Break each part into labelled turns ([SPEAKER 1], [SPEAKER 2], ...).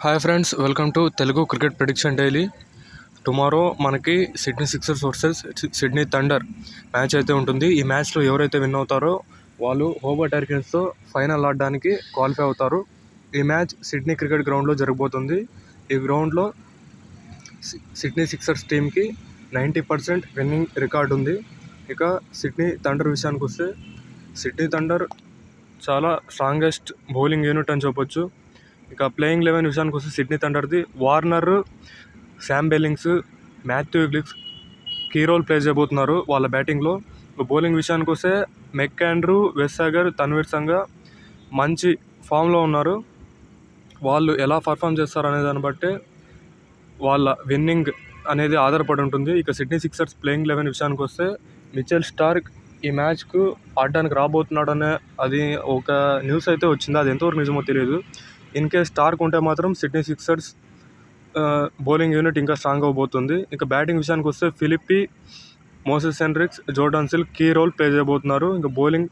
[SPEAKER 1] Hi friends, welcome to Telugu cricket prediction daily. Tomorrow మనకి Sydney Sixers versus Sydney Thunder match అయితే ఉంటుంది. ఈ మ్యాచ్లో ఎవరైతే విన్ అవుతారో వాళ్ళు హోబార్ట్ హరికేన్స్తో ఫైనల్ ఆడడానికి క్వాలిఫై అవుతారు. ఈ మ్యాచ్ సిడ్నీ క్రికెట్ గ్రౌండ్లో జరగబోతుంది. ఈ గ్రౌండ్లో సిడ్నీ సిక్సర్స్ టీంకి 90% విన్నింగ్ రికార్డు ఉంది. ఇక సిడ్నీ థండర్ విషయానికి వస్తే సిడ్నీ థండర్ చాలా స్ట్రాంగెస్ట్ బౌలింగ్ యూనిట్ అని చెప్పొచ్చు. ఇక ప్లేయింగ్ 11 విషయానికి వస్తే సిడ్నీ థండర్ది Warner, Sam Billings, Matthew Gilkes key role play చేయబోతున్నారు వాళ్ళ బ్యాటింగ్లో. బౌలింగ్ విషయానికి వస్తే మెక్ఆండ్రూ, వెస్సాగర్, తన్వీర్ సంగా మంచి ఫామ్లో ఉన్నారు. వాళ్ళు ఎలా పర్ఫామ్ చేస్తారు అనే దాన్ని బట్టి వాళ్ళ విన్నింగ్ అనేది ఆధారపడి ఉంటుంది. ఇక సిడ్నీ సిక్సర్స్ ప్లేయింగ్ 11 విషయానికి వస్తే మిచెల్ స్టార్క్ ఈ మ్యాచ్కు ఆడడానికి రాబోతున్నాడనే అది ఒక న్యూస్ అయితే వచ్చింది. అది ఎంతవరకు నిజమో తెలియదు. ఇన్ కేస్ స్టార్క్ ఉంటే మాత్రం సిడ్నీ సిక్సర్స్ బౌలింగ్ యూనిట్ ఇంకా స్ట్రాంగ్ అవబోతుంది. ఇక బ్యాటింగ్ విషయానికి వస్తే Philippe, Moises Henriques, Jordan Silk key role play చేయబోతున్నారు. ఇంకా బౌలింగ్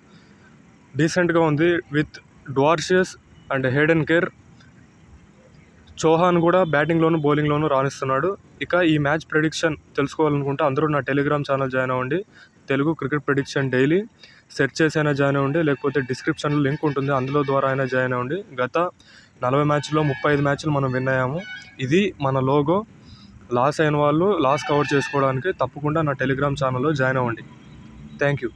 [SPEAKER 1] డీసెంట్గా ఉంది with Dwarshuis and Hayden Kerr. Chauhan కూడా బ్యాటింగ్లోను బౌలింగ్లోను రాణిస్తున్నాడు. ఇక ఈ మ్యాచ్ ప్రెడిక్షన్ తెలుసుకోవాలనుకుంటే అందరూ నా టెలిగ్రామ్ ఛానల్ జాయిన్ అవ్వండి. Telugu cricket prediction daily search చేసి అయినా జాయిన్ అవ్వండి, లేకపోతే డిస్క్రిప్షన్లో లింక్ ఉంటుంది, అందులో ద్వారా అయినా జాయిన్ అవ్వండి. గత 40 మ్యాచ్ల్లో 35 మ్యాచ్లు మనం విన్ అయ్యాము. ఇది మన లోగో. లాస్ అయిన వాళ్ళు లాస్ కవర్ చేసుకోవడానికి తప్పకుండా నా టెలిగ్రామ్ ఛానల్లో జాయిన్ అవ్వండి. Thank you.